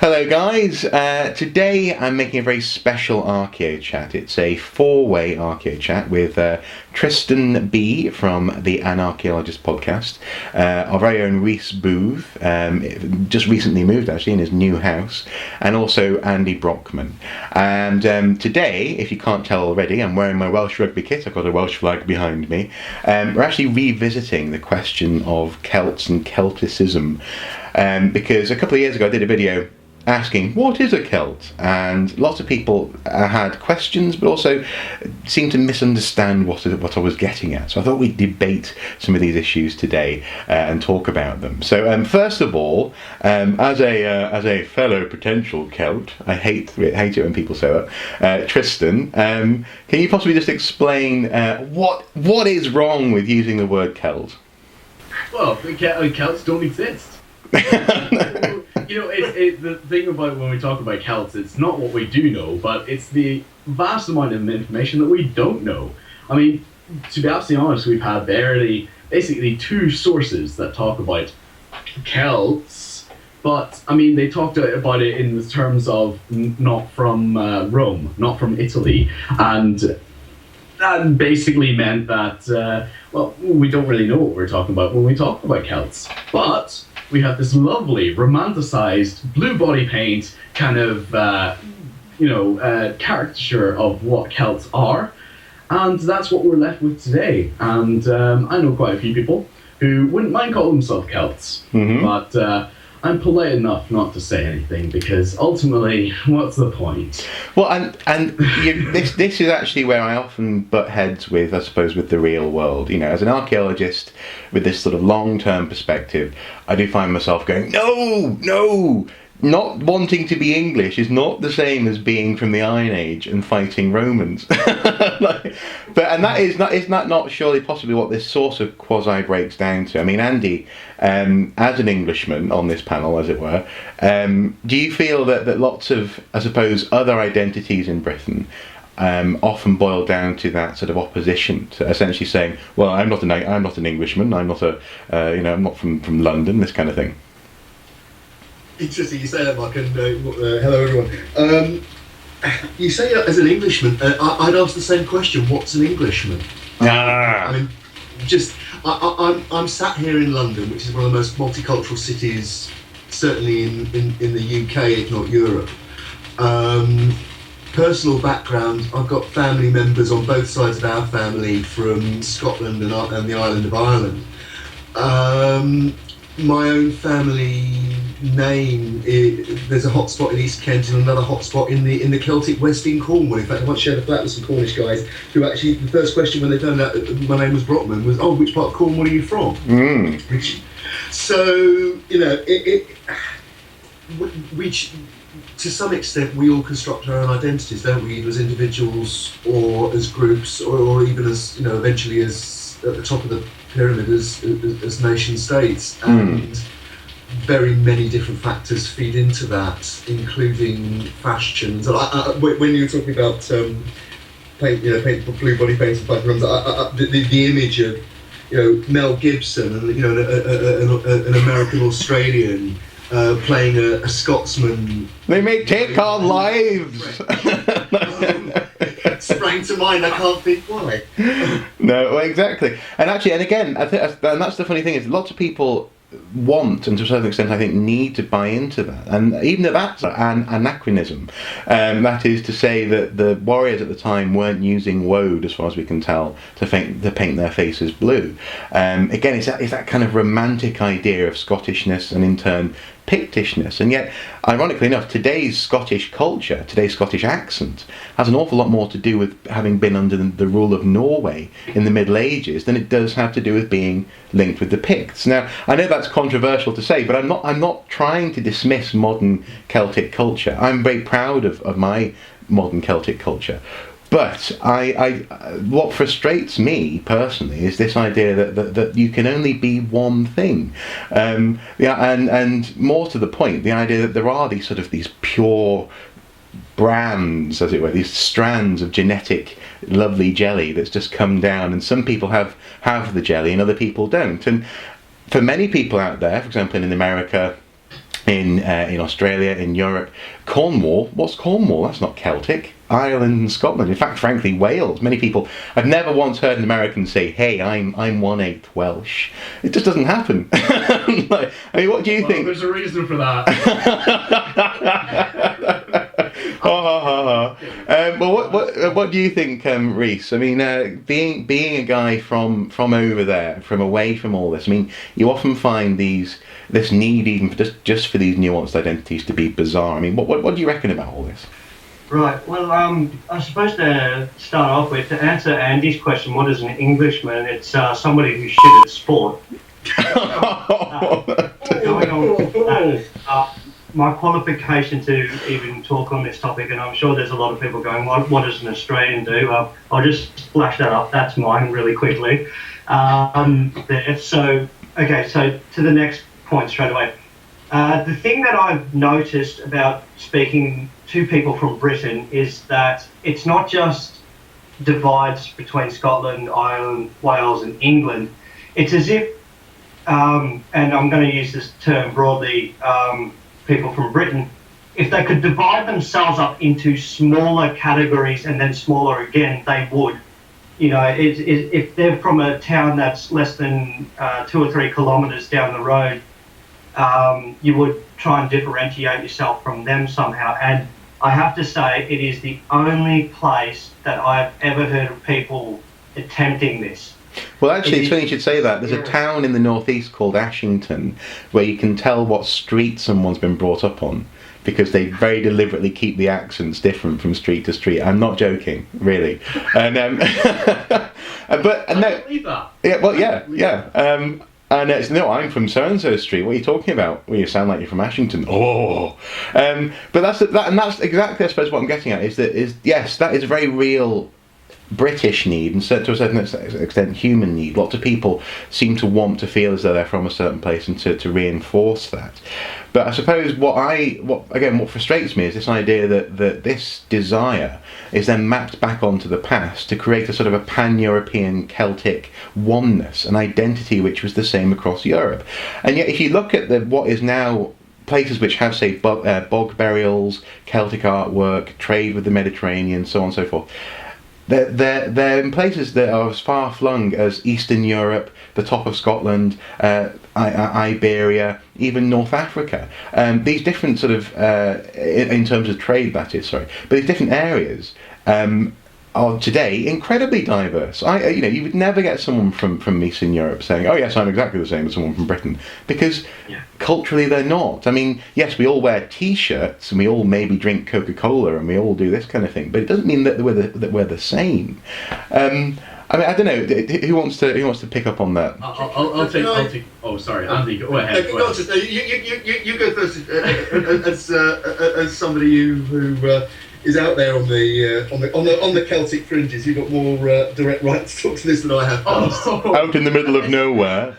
Hello guys, today I'm making a very special Archaeo-Chat. It's a four-way Archaeo-Chat with Tristan B from the Archaeologist podcast, our very own Rhys Booth, just recently moved actually in his new house, and also Andy Brockman. And today, if you can't tell already, I'm wearing my Welsh rugby kit. I've got a Welsh flag behind me. We're actually revisiting the question of Celts and Celticism, because a couple of years ago I did a video asking what is a Celt, and lots of people had questions but also seemed to misunderstand what I was getting at, so I thought we'd debate some of these issues today and talk about them. So first of all, as a fellow potential Celt, I hate it when people say that, Tristan, can you possibly just explain what is wrong with using the word Celt? Well, Celts don't exist. The thing about when we talk about Celts, it's not what we do know, but it's the vast amount of information that we don't know. I mean, to be absolutely honest, we've had basically two sources that talk about Celts, but I mean, they talked about it in the terms of not from Rome, not from Italy, and that basically meant that, we don't really know what we're talking about when we talk about Celts, but we have this lovely, romanticized, blue body paint kind of, caricature of what Celts are, and that's what we're left with today. And I know quite a few people who wouldn't mind calling themselves Celts, but I'm polite enough not to say anything, because ultimately, what's the point? Well, this is actually where I often butt heads with, I suppose, with the real world. You know, as an archaeologist with this sort of long-term perspective, I do find myself going, no, not wanting to be English is not the same as being from the Iron Age and fighting Romans. But is not surely possibly what this sort of quasi breaks down to? I mean, Andy, as an Englishman on this panel, as it were, do you feel that lots of, I suppose, other identities in Britain often boil down to that sort of opposition, to essentially saying, well, I'm not an Englishman, I'm not I'm not from London, this kind of thing? Interesting you say that, Mark, and hello everyone. You say as an Englishman, I'd ask the same question, what's an Englishman? I mean, I'm sat here in London, which is one of the most multicultural cities, certainly in the UK, if not Europe. Personal background, I've got family members on both sides of our family from Scotland and the island of Ireland. My own family name, there's a hotspot in East Kent and another hotspot in the Celtic West in Cornwall. In fact, I once shared a flat with some Cornish guys who actually, the first question when they found out that my name was Brockman was, oh, which part of Cornwall are you from? Which to some extent we all construct our own identities, don't we, either as individuals or as groups, or even as, eventually as at the top of the pyramid as nation states, and very many different factors feed into that, including fashions. When you were talking about paint blue body paints and fighting Romans, the image of Mel Gibson and an American Australian playing a Scotsman. They may take our lives. Sprang to mind. I can't think why. No, exactly. And again, I think, and that's the funny thing, is lots of people want, and to a certain extent I think need to buy into that, and even that's an anachronism. That is to say that the warriors at the time weren't using woad, as far as we can tell, to paint their faces blue. Again, it's that kind of romantic idea of Scottishness and in turn Pictishness, and yet, ironically enough, today's Scottish culture, today's Scottish accent, has an awful lot more to do with having been under the rule of Norway in the Middle Ages than it does have to do with being linked with the Picts. Now, I know that's controversial to say, but I'm not trying to dismiss modern Celtic culture. I'm very proud of my modern Celtic culture. But what frustrates me personally is this idea that you can only be one thing, and more to the point, the idea that there are these pure brands, as it were, these strands of genetic lovely jelly that's just come down, and some people have the jelly and other people don't. And for many people out there, for example in America, in Australia, in Europe, Cornwall, what's Cornwall? That's not Celtic. Ireland and Scotland, in fact, frankly, Wales. Many people, I've never once heard an American say, "Hey, I'm 1/8 Welsh." It just doesn't happen. Like, I mean, what do you think? There's a reason for that. Well, what do you think, Rhys? I mean, being a guy from over there, from away from all this. I mean, you often find this need even for just for these nuanced identities to be bizarre. I mean, what do you reckon about all this? Right. Well, I suppose to start off with, to answer Andy's question, what is an Englishman? It's somebody who's shit at sport. Going on, my qualification to even talk on this topic, and I'm sure there's a lot of people going, what does an Australian do? I'll just flash that up. That's mine really quickly. So to the next point straight away. The thing that I've noticed about speaking to people from Britain is that it's not just divides between Scotland, Ireland, Wales and England. It's as if, and I'm going to use this term broadly, people from Britain, if they could divide themselves up into smaller categories and then smaller again, they would. You know, if they're from a town that's less than 2 or 3 kilometres down the road, you would try and differentiate yourself from them somehow. And I have to say, it is the only place that I've ever heard of people attempting this. Well, actually, it's funny you should say that. There's a town in the northeast called Ashington where you can tell what street someone's been brought up on, because they very deliberately keep the accents different from street to street. I'm not joking, really. And but I believe that. Yeah, well, yeah. And it's, no, I'm from so-and-so street. What are you talking about? Well, you sound like you're from Ashington. Oh, but that's exactly, I suppose, what I'm getting at yes, that is a very real British need, and to a certain extent human need. Lots of people seem to want to feel as though they're from a certain place, and to reinforce that. But I suppose what frustrates me is this idea that this desire is then mapped back onto the past to create a sort of a pan-European Celtic oneness, an identity which was the same across Europe. And yet if you look at what is now places which have, say, bog burials, Celtic artwork, trade with the Mediterranean, so on and so forth, they're in places that are as far flung as Eastern Europe, the top of Scotland, Iberia, even North Africa. These different sort of, in terms of trade, that is, sorry, but these different areas are today incredibly diverse. You would never get someone from Eastern Europe saying, "Oh yes, I'm exactly the same as someone from Britain," because culturally they're not. I mean, yes, we all wear T-shirts and we all maybe drink Coca-Cola and we all do this kind of thing, but it doesn't mean that we're the same. I mean, I don't know. Who wants to pick up on that? I'll take. Oh, sorry, Andy. Go ahead. You go first. As somebody who is out there on the Celtic fringes, you've got more direct right to talk to this than I have. Out in the middle of nowhere.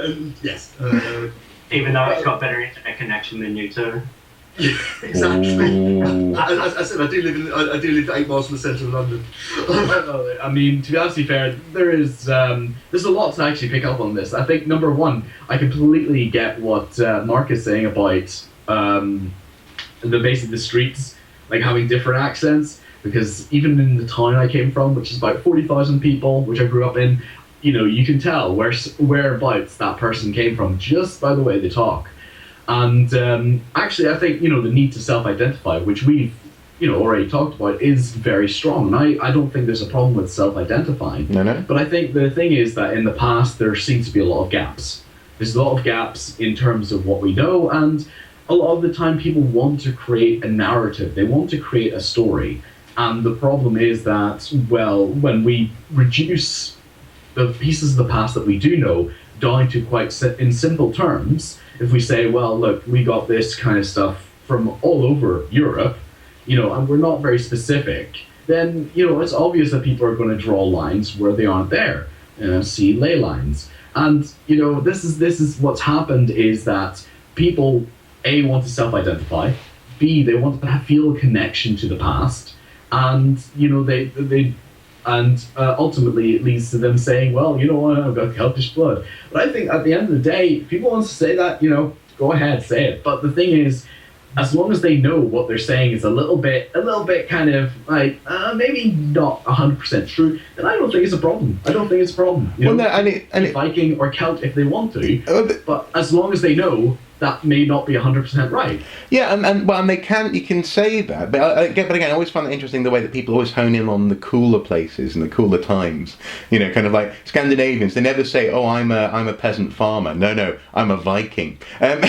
and yes. Even though it's got better internet connection than you too. Yeah, exactly. As I said, I do live 8 miles from the centre of London. I mean, to be honestly fair, there's a lot to actually pick up on this. I think number one, I completely get what Mark is saying about basically the streets like having different accents, because even in the town I came from, which is about 40,000 people, which I grew up in, you can tell whereabouts that person came from just by the way they talk. And actually, I think the need to self-identify, which we've already talked about, is very strong. And I don't think there's a problem with self-identifying. No. But I think the thing is that in the past there seems to be a lot of gaps. There's a lot of gaps in terms of what we know, and a lot of the time people want to create a narrative. They want to create a story. And the problem is that, well, when we reduce the pieces of the past that we do know down to quite in simple terms, if we say, well, look, we got this kind of stuff from all over Europe, and we're not very specific, then, it's obvious that people are going to draw lines where they aren't there, see ley lines. And, this is what's happened, is that people, A, want to self-identify, B, they want to feel a connection to the past, and ultimately it leads to them saying, well, you know what, I've got Celtic blood. But I think at the end of the day, if people want to say that, go ahead, say it. But the thing is, as long as they know what they're saying is a little bit kind of like maybe not 100% true, then I don't think it's a problem. Viking or Celt if they want to, but as long as they know that may not be 100% right. Yeah, and you can say that, but again, I always find it interesting the way that people always hone in on the cooler places and the cooler times. Kind of like Scandinavians, they never say, "Oh, I'm a peasant farmer." No, I'm a Viking. But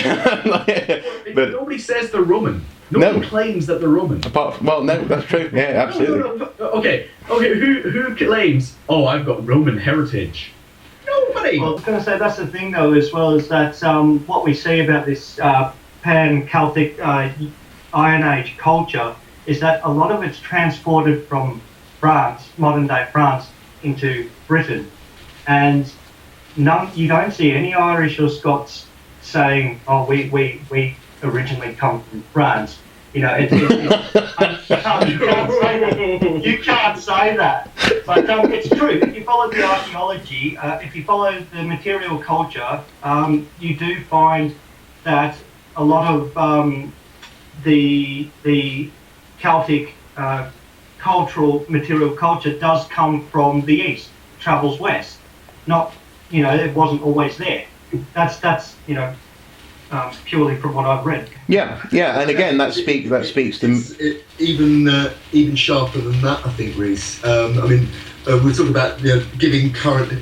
nobody says they're Roman. Nobody claims that they're Roman. No, that's true. Yeah, absolutely. No. Okay. Who claims? Oh, I've got Roman heritage. Nobody. Well, I was going to say that's the thing though, as well as that what we see about this pan-Celtic Iron Age culture is that a lot of it's transported from France, modern day France, into Britain, and you don't see any Irish or Scots saying, "Oh, we originally come from France." You can't say that. But it's true. If you follow the archaeology, if you follow the material culture, you do find that a lot of the Celtic material culture does come from the east, travels west. Not, it wasn't always there. That's purely from what I've read. Yeah, and again, that speaks to even sharper than that, I think, Reese. We're talking about giving current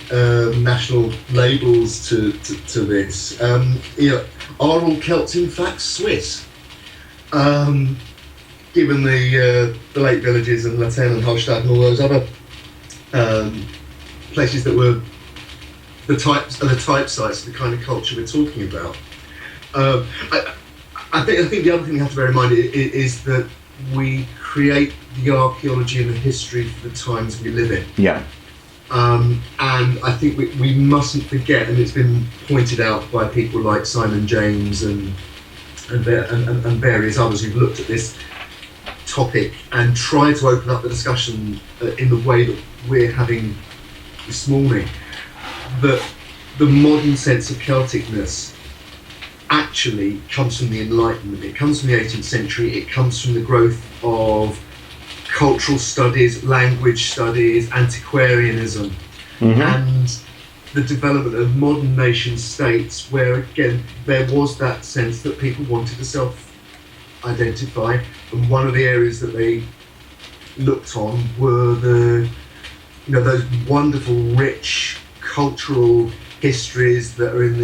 national labels to this. Are all Celts in fact Swiss? Given the Lake Villages and Latin and Hallstatt and all those other places that were the type sites of the kind of culture we're talking about. I think the other thing we have to bear in mind is that we create the archaeology and the history for the times we live in. Yeah. And I think we mustn't forget, and it's been pointed out by people like Simon James and various others who've looked at this topic and tried to open up the discussion in the way that we're having this morning, that the modern sense of Celticness actually comes from the Enlightenment. It comes from the 18th century. It comes from the growth of cultural studies, language studies, antiquarianism, and the development of modern nation states, where again there was that sense that people wanted to self-identify, and one of the areas that they looked on were those wonderful, rich cultural histories that are in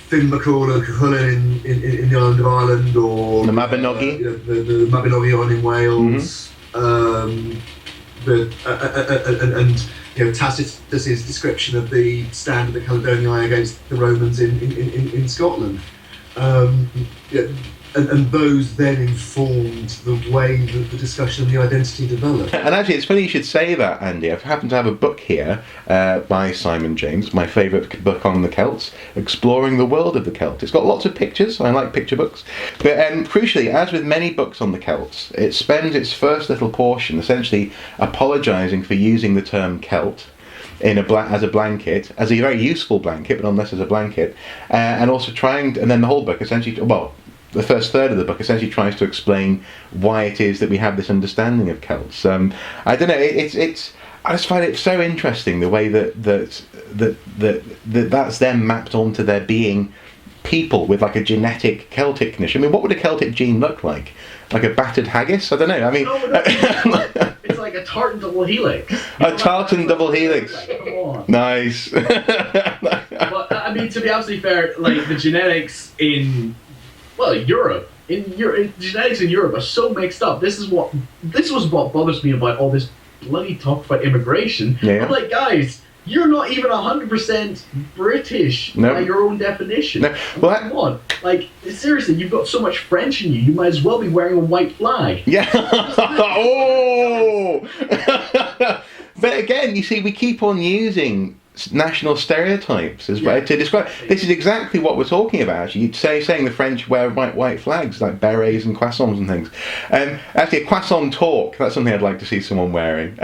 Fimbulculin and Cuchulainn in the island of Ireland, or the Mabinogi, the Mabinogion in Wales, Tacitus's description of the stand of the Caledonii against the Romans in Scotland, and those then informed the way that the discussion of the identity developed. And actually, it's funny you should say that, Andy. I happen to have a book here by Simon James, my favourite book on the Celts, Exploring the World of the Celt. It's got lots of pictures. I like picture books. But crucially, as with many books on the Celts, it spends its first little portion essentially apologising for using the term Celt as a blanket, as a very useful blanket, but nonetheless as a blanket, and also and then the whole book essentially, the first third of the book essentially tries to explain why it is that we have this understanding of Celts. I don't know. I just find it so interesting the way that's then mapped onto there being people with like a genetic Celticness. I mean, what would a Celtic gene look like? Like a battered haggis? I don't know. I mean, no. It's like a tartan double helix. A tartan double helix. Come on. Nice. But I mean, to be absolutely fair, like the genetics in Europe, genetics in Europe are so mixed up. This was what bothers me about all this bloody talk about immigration. Yeah. I'm like, guys, you're not even 100% British by your own definition. No. Come on, like seriously, you've got so much French in you. You might as well be wearing a white flag. Yeah. Oh. But again, you see, we keep on using national stereotypes as well to describe. This is exactly what we're talking about. Actually, you'd saying the French wear white flags like berets and croissants and things. Actually, a croissant talk. That's something I'd like to see someone wearing.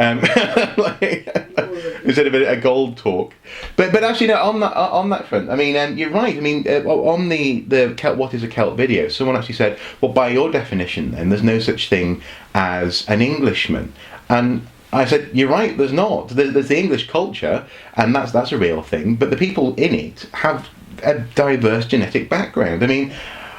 Instead of a gold talk. But actually, no. On that front, I mean, you're right. I mean, on the Celt, what is a Celt video? Someone actually said, well, by your definition, then there's no such thing as an Englishman, and I said, you're right, there's not. There's the English culture, and that's a real thing, but the people in it have a diverse genetic background. I mean,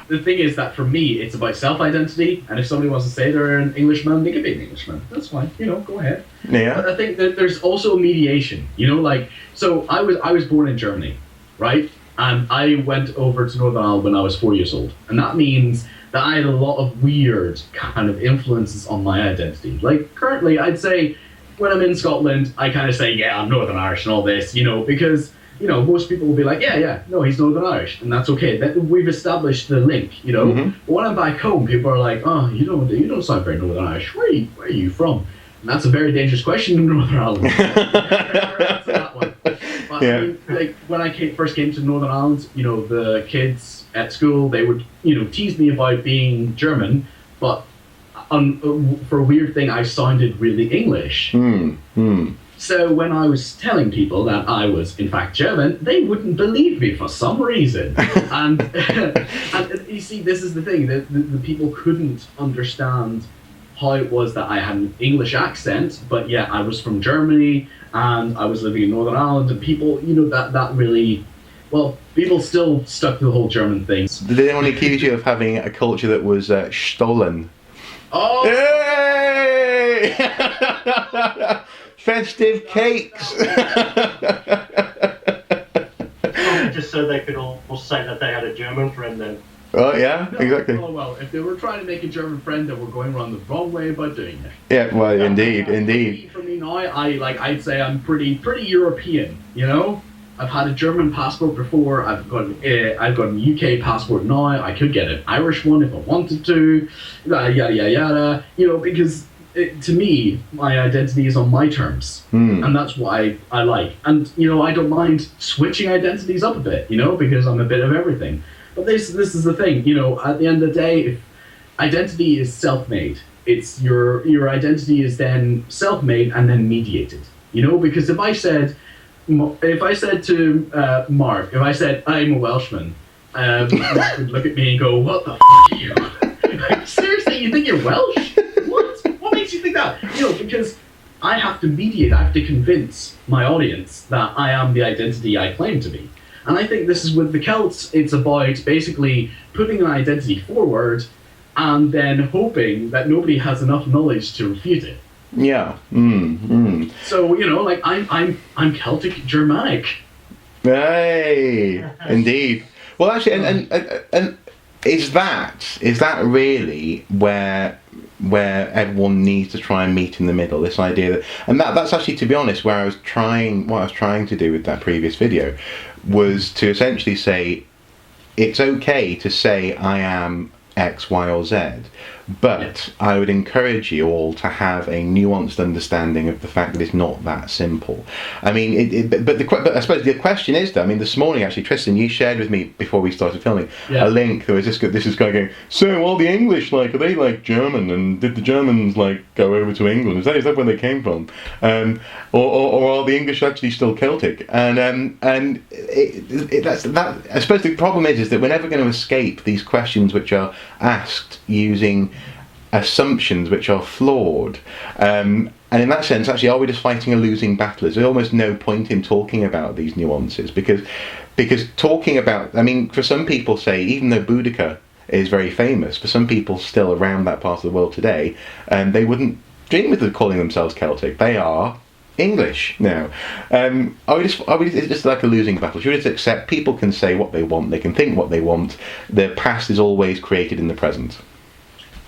the thing is that for me, it's about self-identity, and if somebody wants to say they're an Englishman, they can be an Englishman. That's fine, go ahead. Yeah. But I think that there's also a mediation, so I was born in Germany, right? And I went over to Northern Ireland when I was 4 years old, and that means that I had a lot of weird kind of influences on my identity. Like, currently, I'd say, when I'm in Scotland, I kind of say, yeah, I'm Northern Irish and all this, because, most people will be like, no, he's Northern Irish, and that's okay. We've established the link, Mm-hmm. But when I'm back home, people are like, oh, you don't sound very Northern Irish. Where are you from? And that's a very dangerous question in Northern Ireland. Never answer that one. But, Yeah. I mean, like, when I first came to Northern Ireland, the kids at school, they would, tease me about being German, but for a weird thing, I sounded really English. So when I was telling people that I was, in fact, German, they wouldn't believe me for some reason. and you see, this is the thing, the people couldn't understand how it was that I had an English accent, but yeah, I was from Germany, and I was living in Northern Ireland, and people, that really... Well, people still stuck to the whole German thing. Did anyone accuse you of having a culture that was stolen? Oh! Yay! Festive cakes! Just so they could all say that they had a German friend then. Oh, yeah, No, exactly. Oh, well, if they were trying to make a German friend, they were going around the wrong way about doing it. Yeah, well, indeed. For me now, I'd say I'm pretty European, I've had a German passport before. I've got a UK passport now. I could get an Irish one if I wanted to. Yada yada yada. Because to me, my identity is on my terms, and that's what I like. And I don't mind switching identities up a bit. Because I'm a bit of everything. But this is the thing. At the end of the day, if identity is self-made, it's your identity is then self-made and then mediated. Because if I said to Mark, if I said, I'm a Welshman, Mark would look at me and go, what the f*** are you? Like, seriously, you think you're Welsh? What? What makes you think that? Because I have to mediate, I have to convince my audience that I am the identity I claim to be. And I think this is with the Celts, it's about basically putting an identity forward and then hoping that nobody has enough knowledge to refute it. Yeah. So I'm Celtic Germanic. Hey, indeed. Well, actually, and is that really where everyone needs to try and meet in the middle? This idea that, and that's actually, to be honest, what I was trying to do with that previous video was to essentially say it's okay to say I am X, Y, or Z. But I would encourage you all to have a nuanced understanding of the fact that it's not that simple. I mean, but I suppose the question is, though, I mean, this morning, actually, Tristan, you shared with me before we started filming a link. There was this guy going, so, all the English, are they German? And did the Germans, go over to England? Is that where they came from? Or are the English actually still Celtic? And that's that. I suppose the problem is that we're never going to escape these questions which are asked using assumptions which are flawed, and in that sense, actually, are we just fighting a losing battle? There's almost no point in talking about these nuances because talking about, I mean, for some people, say, even though Boudica is very famous, for some people still around that part of the world today, they wouldn't dream of calling themselves Celtic. They are English now. Are we it's just like a losing battle? Should we just accept people can say what they want, they can think what they want, the past is always created in the present?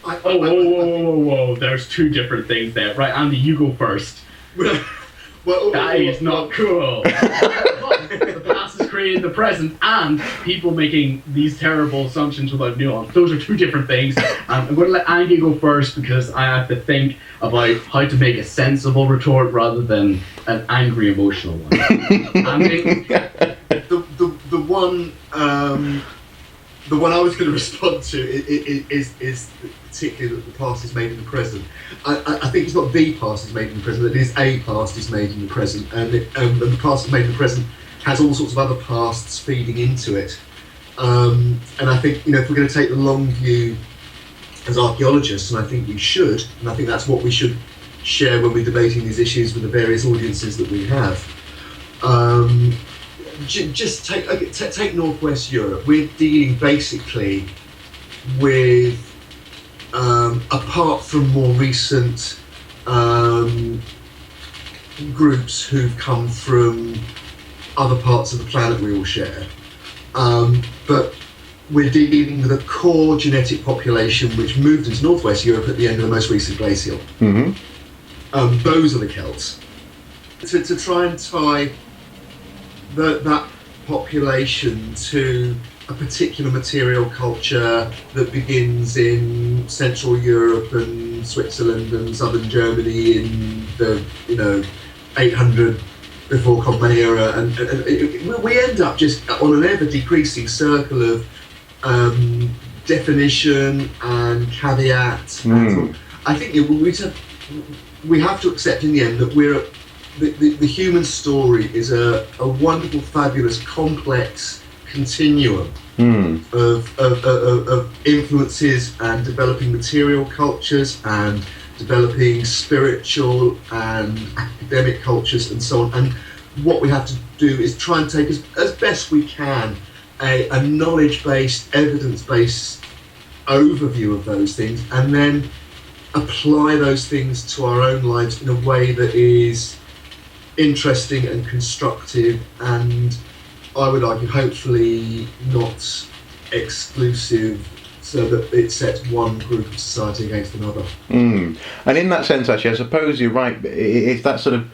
Whoa, there's two different things there. Right, Andy, you go first. That is not cool. The past is created created the present and people making these terrible assumptions without nuance. Those are two different things. I'm going to let Andy go first because I have to think about how to make a sensible retort rather than an angry, emotional one. Andy? The one I was going to respond to is particularly that the past is made in the present. I think it's not the past is made in the present, it is a past is made in the present, and the past is made in the present has all sorts of other pasts feeding into it. And I think, if we're going to take the long view as archaeologists, and I think we should, and I think that's what we should share when we're debating these issues with the various audiences that we have. Just take Northwest Europe. We're dealing basically with, apart from more recent groups who've come from other parts of the planet we all share, but we're dealing with a core genetic population which moved into Northwest Europe at the end of the most recent glacial. Mm-hmm. Those are the Celts. To try and tie that population to a particular material culture that begins in Central Europe and Switzerland and Southern Germany in the 800 before Common Era, and we end up just on an ever decreasing circle of definition and caveat. And I think we have to accept in the end that the human story is a wonderful, fabulous, complex continuum of influences and developing material cultures and developing spiritual and academic cultures and so on. And what we have to do is try and take as best we can a knowledge-based, evidence-based overview of those things, and then apply those things to our own lives in a way that is interesting and constructive, and I would argue hopefully not exclusive, so that it sets one group of society against another. And in that sense, actually, I suppose you're right. It's that sort of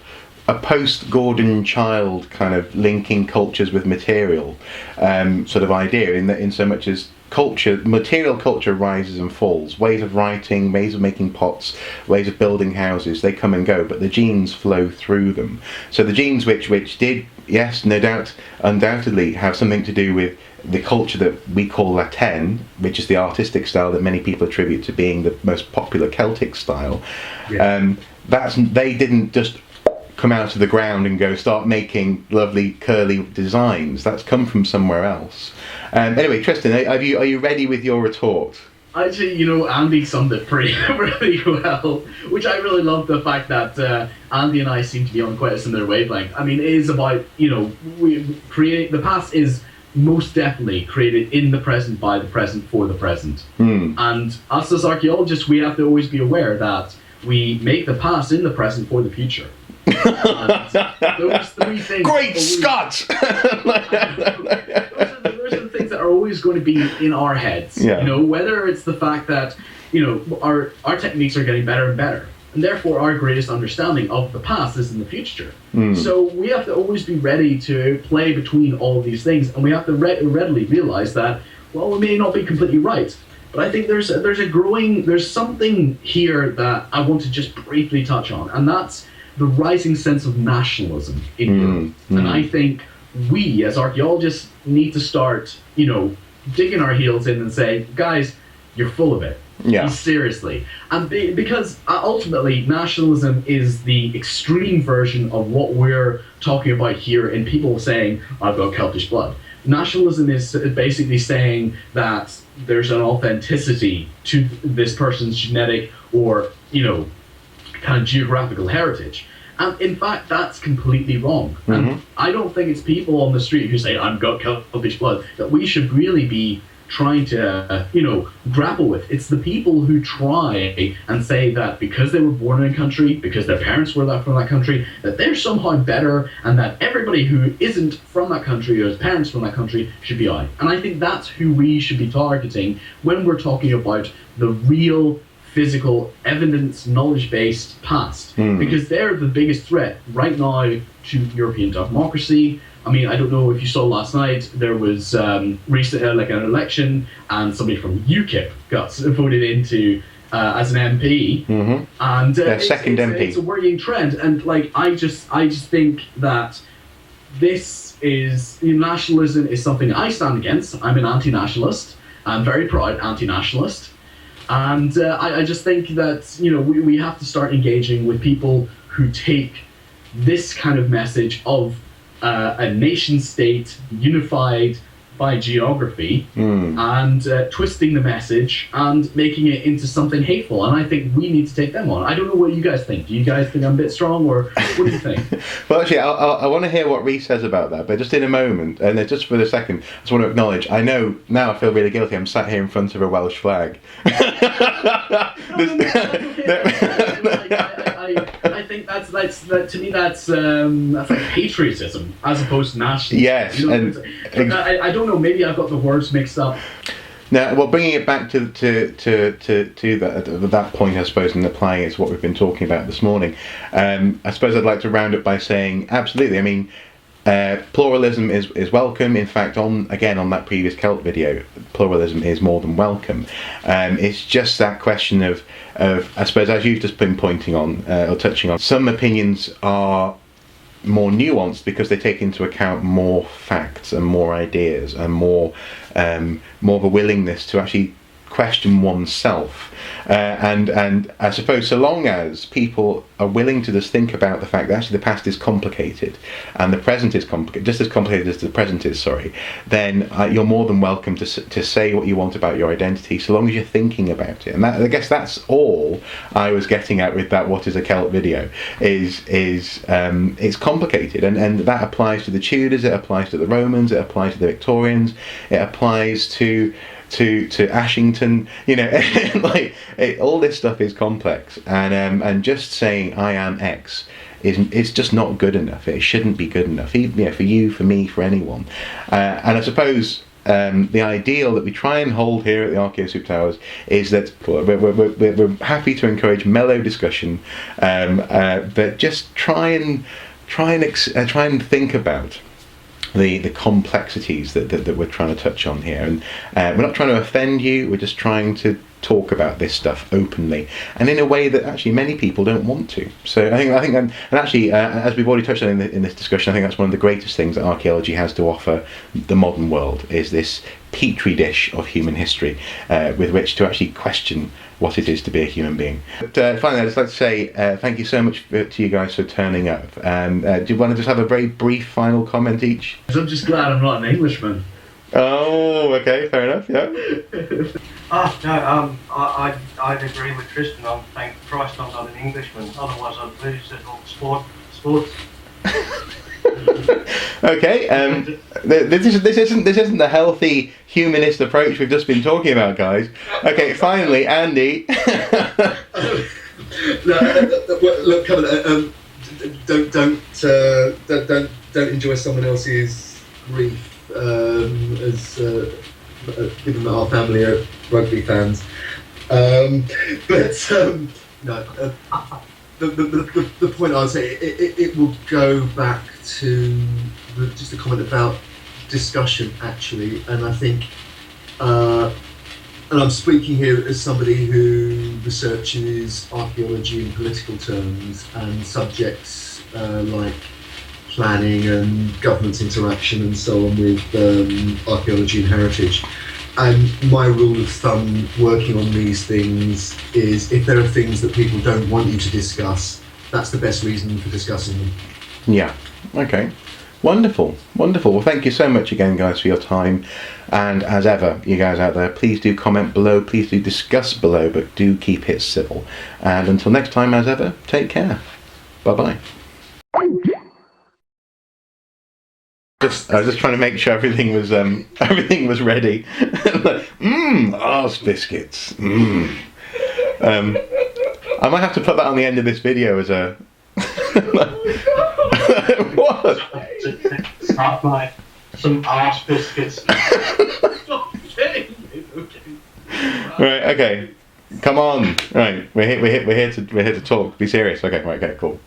a post-Gordon Child kind of linking cultures with material sort of idea, in so much as material culture rises and falls. Ways of writing, ways of making pots, ways of building houses, they come and go, but the genes flow through them. So the genes which did, yes, no doubt, undoubtedly have something to do with the culture that we call Latin, which is the artistic style that many people attribute to being the most popular Celtic style. Yeah. They didn't just come out of the ground and start making lovely curly designs. That's come from somewhere else. Anyway, Tristan, are you ready with your retort? Actually, Andy summed it pretty really well, which I really love the fact that Andy and I seem to be on quite a similar wavelength. I mean, it is about, the past is most definitely created in the present, by the present, for the present. And us as archaeologists, we have to always be aware that we make the past in the present for the future. Those three things. Great Scott! Those are the things that are always going to be in our heads. Yeah. Whether it's the fact that our techniques are getting better and better, and therefore our greatest understanding of the past is in the future. So we have to always be ready to play between all of these things, and we have to readily realize that, well, we may not be completely right. But I think there's something here that I want to just briefly touch on, and that's the rising sense of nationalism in Europe. And I think we, as archaeologists, need to start, digging our heels in and say, guys, you're full of it. Yeah. Seriously. And because ultimately, nationalism is the extreme version of what we're talking about here in people saying, I've got Celtic blood. Nationalism is basically saying that there's an authenticity to this person's genetic or, kind of geographical heritage. And in fact, that's completely wrong. And I don't think it's people on the street who say, I've got Celtic blood, that we should really be trying to, grapple with. It's the people who try and say that because they were born in a country, because their parents were from that country, that they're somehow better, and that everybody who isn't from that country or has parents from that country should be out. And I think that's who we should be targeting when we're talking about the real physical, evidence, knowledge-based past, because they're the biggest threat right now to European democracy, I mean, I don't know if you saw last night, there was recently like an election, and somebody from UKIP got voted into as an MP, and second MP. It's a worrying trend, and like I just think that this is nationalism is something I stand against. I'm an anti-nationalist. I'm very proud anti-nationalist, and I just think that we have to start engaging with people who take this kind of message of a nation state unified by geography and twisting the message and making it into something hateful. And I think we need to take them on. I don't know what you guys think. Do you guys think I'm a bit strong, or what do you think? Well, actually, I want to hear what Reece says about that, but just in a moment, and just for a second, I just want to acknowledge, I know, now I feel really guilty, I'm sat here in front of a Welsh flag. I think that's to me that's like patriotism as opposed to nationalism. Yes, I don't know. Maybe I've got the words mixed up. Now, well, bringing it back to that point, I suppose, and applying it to what we've been talking about this morning, I suppose I'd like to round up by saying, absolutely. I mean, pluralism is welcome. In fact, on that previous Celt video, pluralism is more than welcome. It's just that question of I suppose, as you've just been pointing on or touching on, some opinions are more nuanced because they take into account more facts and more ideas and more of a willingness to actually question oneself, and I suppose so long as people are willing to just think about the fact that actually the past is complicated and the present is complicated, just as complicated as the present is, then you're more than welcome to say what you want about your identity, so long as you're thinking about it. And that, I guess that's all I was getting at with that What is a Celt video, is it's complicated, and that applies to the Tudors, it applies to the Romans, it applies to the Victorians, it applies to Ashington, all this stuff is complex, and just saying I am X it's just not good enough. It shouldn't be good enough, even for you, for me, for anyone. And I suppose the ideal that we try and hold here at the Archaeo-Soup Towers is that we're happy to encourage mellow discussion, but just try and think about the complexities that we're trying to touch on here, and we're not trying to offend you. We're just trying to talk about this stuff openly and in a way that actually many people don't want to. So I think and actually as we've already touched on in this discussion, I think that's one of the greatest things that archaeology has to offer the modern world, is this petri dish of human history with which to actually question what it is to be a human being. But finally, I'd just like to say thank you so much to you guys for turning up. Do you want to just have a very brief final comment each? I'm just glad I'm not an Englishman. Oh, okay, fair enough, yeah. I'd agree with Tristan. Thank Christ I'm not an Englishman, otherwise I'd lose at all sports. Okay, this isn't the healthy humanist approach we've just been talking about, guys. Okay, finally, Andy. Look, come on, don't enjoy someone else's grief. As given that our family are rugby fans, no. The point I would say, it will go back to just a comment about discussion, actually, and I think, and I'm speaking here as somebody who researches archaeology in political terms and subjects like planning and government interaction and so on with archaeology and heritage. And my rule of thumb working on these things is, if there are things that people don't want you to discuss, that's the best reason for discussing them. Yeah, okay. Wonderful. Well, thank you so much again, guys, for your time. And as ever, you guys out there, please do comment below, please do discuss below, but do keep it civil. And until next time, as ever, take care. Bye-bye. I was just trying to make sure everything was ready. Arse biscuits. I might have to put that on the end of this video as a. What? Start by some arse biscuits. Right. Okay. Come on. Right. We're here to talk. Be serious. Okay. Right. Okay. Cool.